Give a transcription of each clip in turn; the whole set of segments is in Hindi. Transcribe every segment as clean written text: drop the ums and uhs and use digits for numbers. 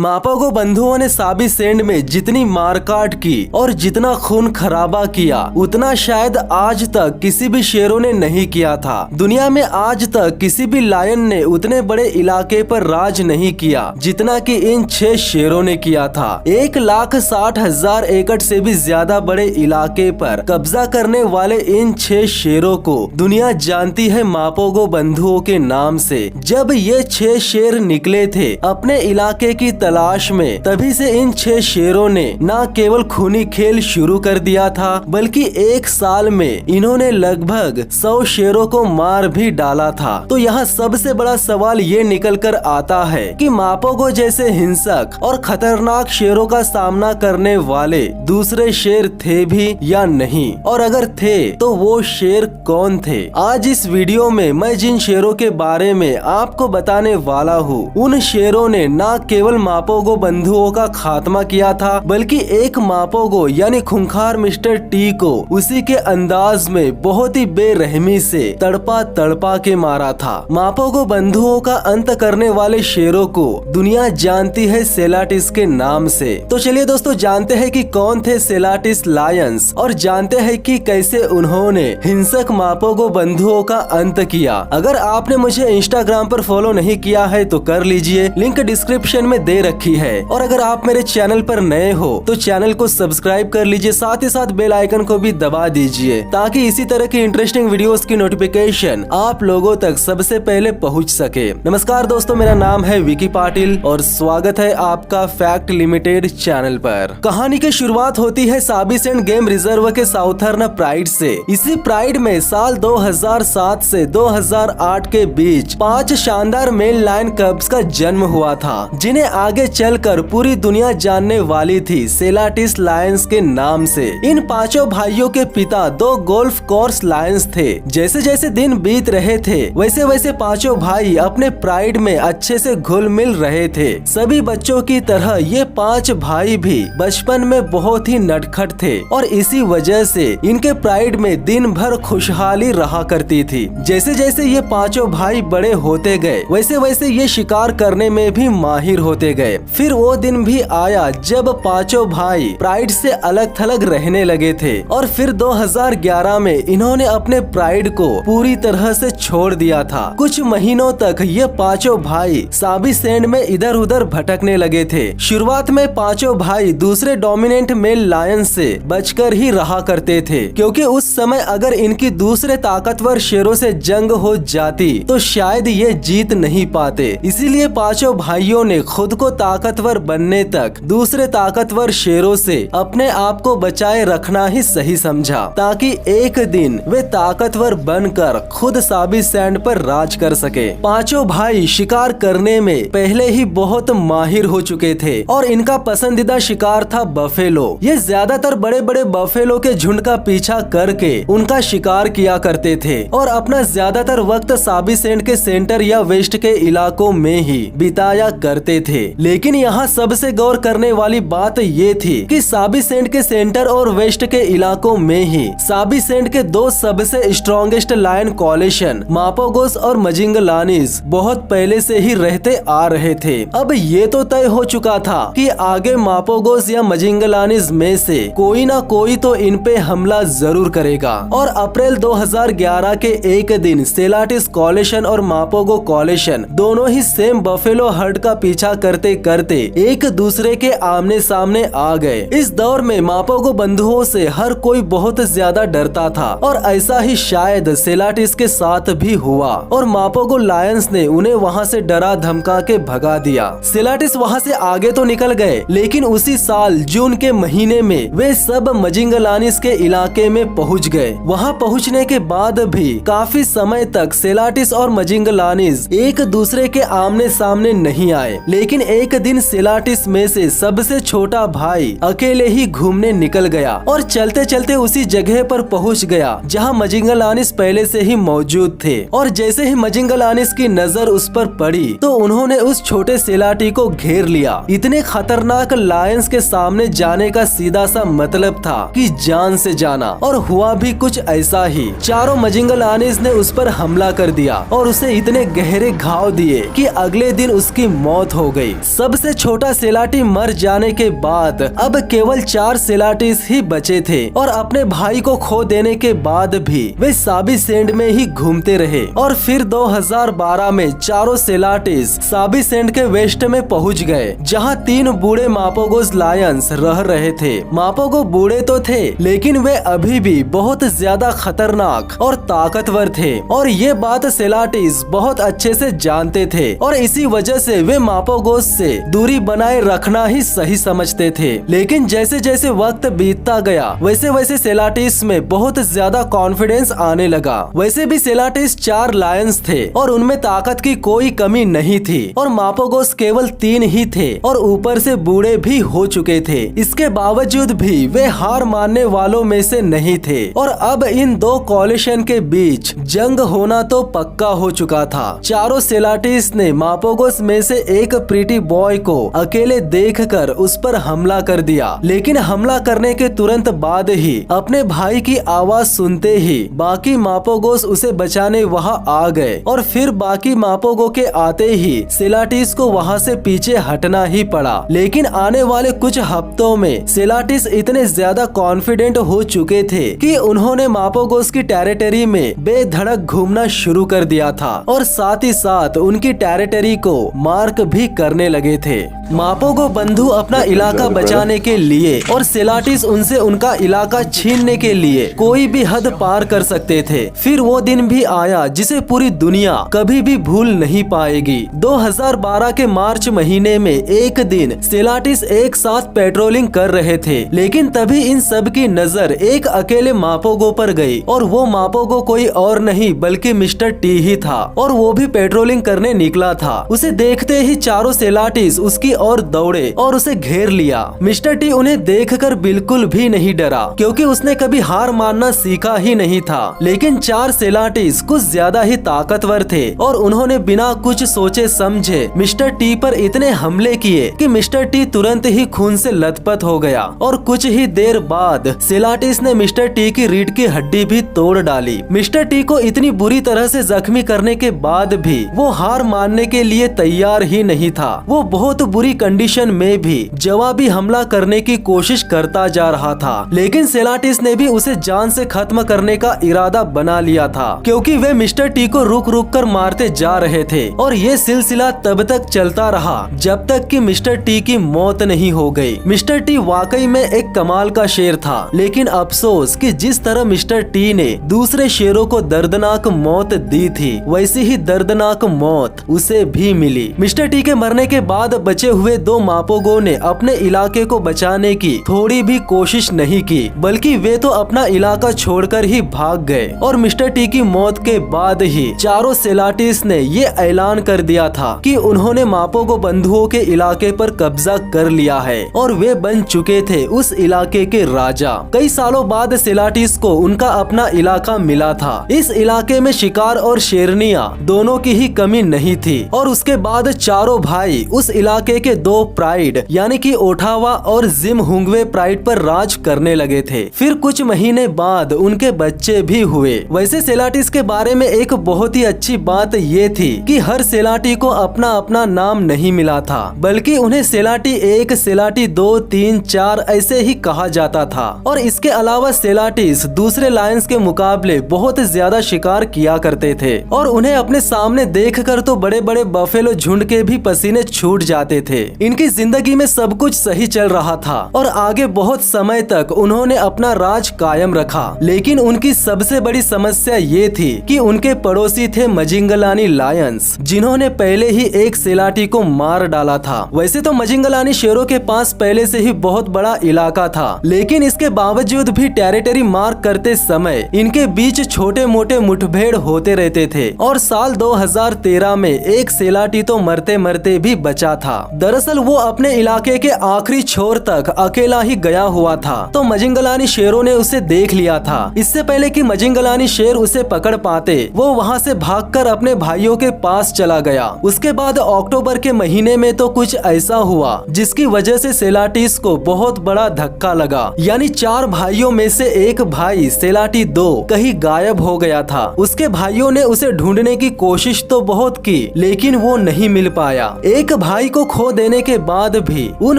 मापोगो बंधुओं ने साबी सेंड में जितनी मारकाट की और जितना खून खराबा किया उतना शायद आज तक किसी भी शेरों ने नहीं किया था। दुनिया में आज तक किसी भी लायन ने उतने बड़े इलाके पर राज नहीं किया जितना कि इन 6 शेरों ने किया था। 1,60,000 एकड़ से भी ज्यादा बड़े इलाके पर कब्जा करने वाले इन 6 शेरों को दुनिया जानती है मापोगो बंधुओं के नाम से। जब ये 6 शेर निकले थे अपने इलाके की तलाश में, तभी से इन 6 शेरों ने न केवल खूनी खेल शुरू कर दिया था बल्कि एक साल में इन्होंने लगभग 100 शेरों को मार भी डाला था। तो यहाँ सबसे बड़ा सवाल ये निकल कर आता है कि मापोगो जैसे हिंसक और खतरनाक शेरों का सामना करने वाले दूसरे शेर थे भी या नहीं, और अगर थे तो वो शेर कौन थे। आज इस वीडियो में मैं जिन शेरों के बारे में आपको बताने वाला हूँ उन शेरों ने न केवल मापोगो बंधुओं का खात्मा किया था बल्कि एक मापोगो यानी खूंखार मिस्टर टी को उसी के अंदाज में बहुत ही बेरहमी से तड़पा तड़पा के मारा था। मापोगो बंधुओं का अंत करने वाले शेरों को दुनिया जानती है सेलाटिस के नाम से। तो चलिए दोस्तों जानते हैं कि कौन थे सेलाटिस लायंस और जानते हैं कि कैसे उन्होंने हिंसक मापोगो बंधुओं का अंत किया। अगर आपने मुझे इंस्टाग्राम पर फॉलो नहीं किया है तो कर लीजिए, लिंक डिस्क्रिप्शन में दे रखी है। और अगर आप मेरे चैनल पर नए हो तो चैनल को सब्सक्राइब कर लीजिए, साथ ही साथ बेल आइकन को भी दबा दीजिए ताकि इसी तरह की इंटरेस्टिंग वीडियोस की नोटिफिकेशन आप लोगों तक सबसे पहले पहुंच सके। नमस्कार दोस्तों, मेरा नाम है विकी पाटिल और स्वागत है आपका फैक्ट लिमिटेड चैनल पर। कहानी की शुरुआत होती है साबी सेंड गेम रिजर्व के साउथर्न प्राइड से। इसी प्राइड में साल 2007 से 2008 के बीच 5 शानदार मेल लायन कब्स का जन्म हुआ था जिन्हें आगे चलकर पूरी दुनिया जानने वाली थी सेलाटिस लायंस के नाम से। इन 5 भाइयों के पिता 2 गोल्फ कोर्स लायंस थे। जैसे जैसे दिन बीत रहे थे वैसे वैसे 5 भाई अपने प्राइड में अच्छे से घुल मिल रहे थे। सभी बच्चों की तरह ये 5 भाई भी बचपन में बहुत ही नटखट थे और इसी वजह से इनके प्राइड में दिन भर खुशहाली रहा करती थी। जैसे जैसे ये 5 भाई बड़े होते गए वैसे वैसे ये शिकार करने में भी माहिर होते गए। फिर वो दिन भी आया जब 5 भाई प्राइड से अलग थलग रहने लगे थे और फिर 2011 में इन्होंने अपने प्राइड को पूरी तरह से छोड़ दिया था। कुछ महीनों तक ये 5 भाई साबी सेंड में इधर उधर भटकने लगे थे। शुरुआत में 5 भाई दूसरे डोमिनेंट मेल लायन से बचकर ही रहा करते थे क्योंकि उस समय अगर इनकी दूसरे ताकतवर शेरों से जंग हो जाती तो शायद ये जीत नहीं पाते। इसीलिए 5 भाइयों ने खुद को ताकतवर बनने तक दूसरे ताकतवर शेरों से अपने आप को बचाए रखना ही सही समझा ताकि एक दिन वे ताकतवर बनकर खुद साबी सैंड पर राज कर सके। 5 भाई शिकार करने में पहले ही बहुत माहिर हो चुके थे और इनका पसंदीदा शिकार था बफेलो। ये ज्यादातर बड़े बड़े बफेलो के झुंड का पीछा करके उनका शिकार किया करते थे और अपना ज्यादातर वक्त साबी सेंड के सेंटर या वेस्ट के इलाकों में ही बिताया करते थे। लेकिन यहाँ सबसे गौर करने वाली बात ये थी कि साबी सेंड के सेंटर और वेस्ट के इलाकों में ही साबी सेंड के 2 सबसे स्ट्रॉन्गेस्ट लायन कॉलेशन मापोगोस और मजिंगलानिस बहुत पहले से ही रहते आ रहे थे। अब ये तो तय हो चुका था कि आगे मापोगोस या मजिंगलानिस में से कोई ना कोई तो इन पे हमला जरूर करेगा। और अप्रैल 2011 के एक दिन सेलाटिस कॉलेशन और मापोगो कॉलेशन दोनों ही सेम बफेलो हर्ड का पीछा करते करते एक दूसरे के आमने सामने आ गए। इस दौर में मापोगो बंधुओं से हर कोई बहुत ज्यादा डरता था और ऐसा ही शायद सेलाटिस के साथ भी हुआ और मापोगो लायंस ने उन्हें वहां से डरा धमका के भगा दिया। सेलाटिस वहां से आगे तो निकल गए लेकिन उसी साल जून के महीने में वे सब मजिंगलानिस के इलाके में पहुंच गए। वहां पहुंचने के बाद भी काफी समय तक सेलाटिस और मजिंगलानिस एक दूसरे के आमने सामने नहीं आए। लेकिन एक दिन सेलाटिस में से सबसे छोटा भाई अकेले ही घूमने निकल गया और चलते चलते उसी जगह पर पहुंच गया जहां मजिंगलानिस पहले से ही मौजूद थे। और जैसे ही मजिंगलानिस की नजर उस पर पड़ी तो उन्होंने उस छोटे सेलाटी को घेर लिया। इतने खतरनाक लायंस के सामने जाने का सीधा सा मतलब था कि जान से जाना, और हुआ भी कुछ ऐसा ही। चारों मजिंगलानिस ने उस पर हमला कर दिया और उसे इतने गहरे घाव दिए कि अगले दिन उसकी मौत हो गई। सबसे छोटा सेलाटी मर जाने के बाद अब केवल 4 सेलाटीज ही बचे थे और अपने भाई को खो देने के बाद भी वे साबी सेंड में ही घूमते रहे। और फिर 2012 में चारों सेलाटीज साबी सेंड के वेस्ट में पहुंच गए, जहां 3 बूढ़े मापोगोस लायंस रह रहे थे। मापोगो बूढ़े तो थे, लेकिन वे अभी भी बहुत ज्यादा खतरनाक और ताकतवर थे और ये बात सेलाटीज बहुत अच्छे से जानते थे और इसी वजह से वे मापोगोस से दूरी बनाए रखना ही सही समझते थे। लेकिन जैसे जैसे वक्त बीतता गया वैसे वैसे सेलाटीज में बहुत ज्यादा कॉन्फिडेंस आने लगा। वैसे भी सेलाटीज 4 लायंस थे और उनमें ताकत की कोई कमी नहीं थी और मापोगोस केवल 3 ही थे और ऊपर से बूढ़े भी हो चुके थे। इसके बावजूद भी वे हार मानने वालों में से नहीं थे और अब इन 2 कोलिशन के बीच जंग होना तो पक्का हो चुका था। चारों सेलाटीज ने मापोगोस में से एक प्रीटी बॉय को अकेले देखकर उस पर हमला कर दिया, लेकिन हमला करने के तुरंत बाद ही अपने भाई की आवाज सुनते ही बाकी मापोगोस उसे बचाने वहां आ गए और फिर बाकी मापोगो के आते ही सेलाटीज को वहां से पीछे हटना ही पड़ा। लेकिन आने वाले कुछ हफ्तों में सेलाटीज इतने ज्यादा कॉन्फिडेंट हो चुके थे कि उन्होंने मापोगोस की टेरिटरी में बेधड़क घूमना शुरू कर दिया था और साथ ही साथ उनकी टेरिटरी को मार्क भी करने लगे थे। मापोगो बंधु अपना इलाका बचाने के लिए और सेलाटीज उनसे उनका इलाका छीनने के लिए कोई भी हद पार कर सकते थे। फिर वो दिन भी आया जिसे पूरी दुनिया कभी भी भूल नहीं पाएगी। 2012 के मार्च महीने में एक दिन सेलाटीज एक साथ पेट्रोलिंग कर रहे थे, लेकिन तभी इन सब की नजर एक अकेले मापोगो पर गई और वो मापोगो कोई और नहीं बल्कि मिस्टर टी ही था और वो भी पेट्रोलिंग करने निकला था। उसे देखते ही चारों सेलाटीज उसकी ओर दौड़े और उसे घेर लिया। मिस्टर टी उन्हें देखकर बिल्कुल भी नहीं डरा, क्योंकि उसने कभी हार मानना सीखा ही नहीं था। लेकिन 4 सेलाटीज कुछ ज्यादा ही ताकतवर थे और उन्होंने बिना कुछ सोचे समझे मिस्टर टी पर इतने हमले किए कि मिस्टर टी तुरंत ही खून से लथपथ हो गया और कुछ ही देर बाद सेलाटीज ने मिस्टर टी की रीढ़ की हड्डी भी तोड़ डाली। मिस्टर टी को इतनी बुरी तरह से जख्मी करने के बाद भी वो हार मानने के लिए तैयार ही नहीं था। वो बहुत बुरी कंडीशन में भी जवाबी हमला करने की कोशिश करता जा रहा था, लेकिन सेलाटीज ने भी उसे जान से खत्म करने का इरादा बना लिया था, क्योंकि वे मिस्टर टी को रुक रुक कर मारते जा रहे थे और ये सिलसिला तब तक चलता रहा जब तक कि मिस्टर टी की मौत नहीं हो गई। मिस्टर टी वाकई में एक कमाल का शेर था, लेकिन अफसोस कि जिस तरह मिस्टर टी ने दूसरे शेरों को दर्दनाक मौत दी थी, वैसी ही दर्दनाक मौत उसे भी मिली। मिस्टर टी के मरने के बाद बचे हुए 2 मापोगो ने अपने इलाके को बचाने की थोड़ी भी कोशिश नहीं की, बल्कि वे तो अपना इलाका छोड़कर ही भाग गए और मिस्टर टी की मौत के बाद ही चारों सेलाटीज ने ये ऐलान कर दिया था कि उन्होंने मापोगो बंधुओं के इलाके पर कब्जा कर लिया है और वे बन चुके थे उस इलाके के राजा। कई सालों बाद सेलाटीज को उनका अपना इलाका मिला था। इस इलाके में शिकार और शेरनियां दोनों की ही कमी नहीं थी और उसके बाद चारों भाई उस इलाके के 2 प्राइड यानी कि ओठावा और जिम हुंगवे प्राइड पर राज करने लगे थे। फिर कुछ महीने बाद उनके बच्चे भी हुए। वैसे सेलाटीज के बारे में एक बहुत ही अच्छी बात ये थी कि हर सेलाटी को अपना अपना नाम नहीं मिला था, बल्कि उन्हें सेलाटी 1, सेलाटी 2, 3, 4 ऐसे ही कहा जाता था। और इसके अलावा सेलाटीज दूसरे लायंस के मुकाबले बहुत ज्यादा शिकार किया करते थे और उन्हें अपने सामने देखकर तो बड़े बड़े बफेलो झुंड के भी पसीने छूट जाते थे। इनकी जिंदगी में सब कुछ सही चल रहा था और आगे बहुत समय तक उन्होंने अपना राज कायम रखा। लेकिन उनकी सबसे बड़ी समस्या ये थी कि उनके पड़ोसी थे मजिंगलानी लायंस, जिन्होंने पहले ही एक सेलाटी को मार डाला था। वैसे तो मजिंगलानी शेरों के पास पहले से ही बहुत बड़ा इलाका था, लेकिन इसके बावजूद भी टेरिटरी मार्क करते समय इनके बीच छोटे मोटे मुठभेड़ होते रहते थे और साल 2013 में एक सेलाटी तो मरते मरते भी बचा था। दरअसल वो अपने इलाके के आखिरी छोर तक अकेला ही गया हुआ था, तो मजिंगलानी शेरों ने उसे देख लिया था। इससे पहले कि मजिंगलानी शेर उसे पकड़ पाते, वो वहाँ से भागकर अपने भाइयों के पास चला गया। उसके बाद अक्टूबर के महीने में तो कुछ ऐसा हुआ जिसकी वजह से सेलाटीज को बहुत बड़ा धक्का लगा। यानी 4 भाइयों में से एक भाई सेलाटी 2 कहीं गायब हो गया था। उसके भाइयों ने उसे ढूंढने की कोशिश तो बहुत की, लेकिन वो नहीं मिल पाया। एक एक भाई को खो देने के बाद भी उन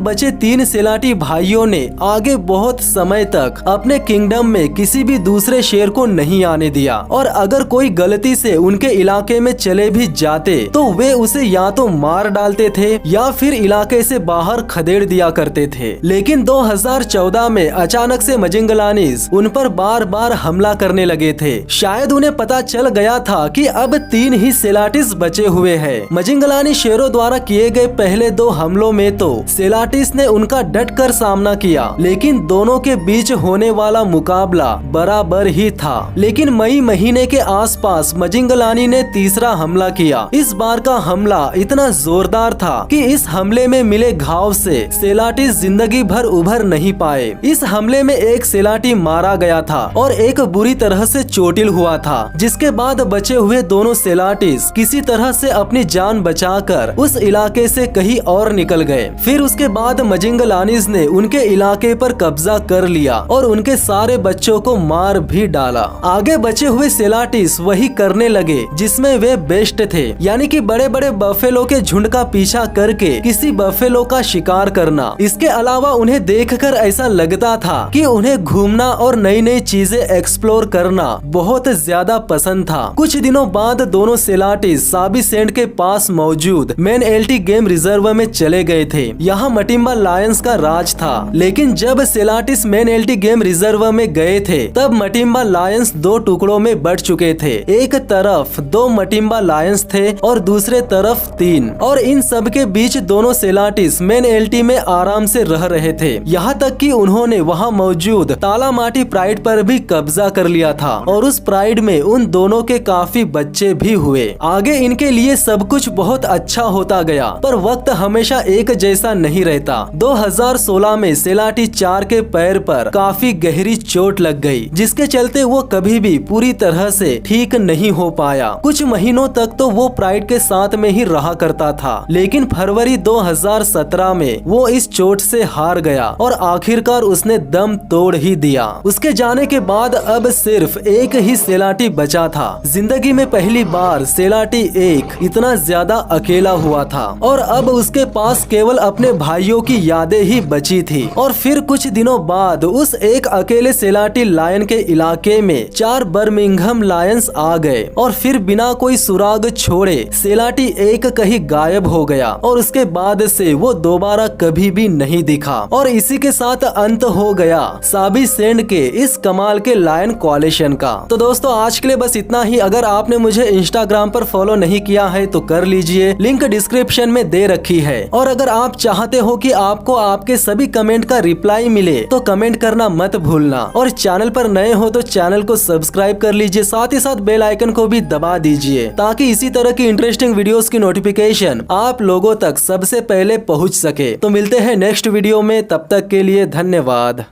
बचे 3 सेलाटी भाइयों ने आगे बहुत समय तक अपने किंगडम में किसी भी दूसरे शेर को नहीं आने दिया, और अगर कोई गलती से उनके इलाके में चले भी जाते तो वे उसे या तो मार डालते थे या फिर इलाके से बाहर खदेड़ दिया करते थे। लेकिन 2014 में अचानक से मजिंगलानीज उन पर बार बार हमला करने लगे थे। शायद उन्हें पता चल गया था कि अब 3 ही सेलाटिस बचे हुए हैं। मजिंगलानी शेरों द्वारा किए गए पहले 2 हमलों में तो सेलाटिस ने उनका डटकर सामना किया, लेकिन दोनों के बीच होने वाला मुकाबला बराबर ही था। लेकिन मई महीने के आसपास मजिंगलानी ने तीसरा हमला किया। इस बार का हमला इतना जोरदार था कि इस हमले में मिले घाव से सेलाटिस जिंदगी भर उभर नहीं पाए। इस हमले में एक सेलाटी मारा गया था और एक बुरी तरह से चोटिल हुआ था, जिसके बाद बचे हुए दोनों सेलाटिस किसी तरह से अपनी जान बचाकर उस इलाके से कहीं और निकल गए। फिर उसके बाद मजिंगलानीज ने उनके इलाके पर कब्जा कर लिया और उनके सारे बच्चों को मार भी डाला। आगे बचे हुए सेलाटिस वही करने लगे जिसमें वे बेस्ट थे, यानी कि बड़े बड़े बफेलो के झुंड का पीछा करके किसी बफेलो का शिकार करना। इसके अलावा उन्हें देखकर ऐसा लगता था कि उन्हें घूमना और नई नई चीजें एक्सप्लोर करना बहुत ज्यादा पसंद था। कुछ दिनों बाद दोनों सेलाटिस साबी सेंड के पास मौजूद मेन एल्टी गेम रिजर्व में चले गए थे। यहाँ मटिम्बा लायंस का राज था, लेकिन जब सेलाटिस मेन एल्टी गेम रिजर्व में गए थे तब मटिम्बा लायंस 2 टुकड़ों में बढ़ चुके थे। एक तरफ 2 मटिम्बा लायंस थे और दूसरे तरफ 3, और इन सब के बीच दोनों सेलाटिस मेन एल्टी में आराम से रह रहे थे। यहाँ तक कि उन्होंने वहाँ मौजूद तालामाटी प्राइड पर भी कब्जा कर लिया था और उस प्राइड में उन दोनों के काफी बच्चे भी हुए। आगे इनके लिए सब कुछ बहुत अच्छा होता गया, पर वक्त हमेशा एक जैसा नहीं रहता। 2016 में सेलाटी 4 के पैर पर काफी गहरी चोट लग गई, जिसके चलते वो कभी भी पूरी तरह से ठीक नहीं हो पाया। कुछ महीनों तक तो वो प्राइड के साथ में ही रहा करता था, लेकिन फरवरी 2017 में वो इस चोट से हार गया और आखिरकार उसने दम तोड़ ही दिया। उसके जाने के बाद अब सिर्फ एक ही सेलाटी बचा था। जिंदगी में पहली बार सेलाटी एक इतना ज्यादा अकेला हुआ था और अब उसके पास केवल अपने भाइयों की यादें ही बची थी। और फिर कुछ दिनों बाद उस एक अकेले सेलाटी लायन के इलाके में 4 बर्मिंघम लायंस आ गए और फिर बिना कोई सुराग छोड़े सेलाटी एक कहीं गायब हो गया और उसके बाद से वो दोबारा कभी भी नहीं दिखा। और इसी के साथ अंत हो गया साबी सेंड के इस कमाल के लायन कोलिशन का। तो दोस्तों आज के लिए बस इतना ही। अगर आपने मुझे इंस्टाग्राम पर फॉलो नहीं किया है तो कर लीजिए, लिंक डिस्क्रिप्शन में दे रखी है। और अगर आप चाहते हो कि आपको आपके सभी कमेंट का रिप्लाई मिले तो कमेंट करना मत भूलना, और चैनल पर नए हो तो चैनल को सब्सक्राइब कर लीजिए, साथ ही साथ बेल आइकन को भी दबा दीजिए ताकि इसी तरह की इंटरेस्टिंग वीडियोस की नोटिफिकेशन आप लोगों तक सबसे पहले पहुंच सके। तो मिलते हैं नेक्स्ट वीडियो में, तब तक के लिए धन्यवाद।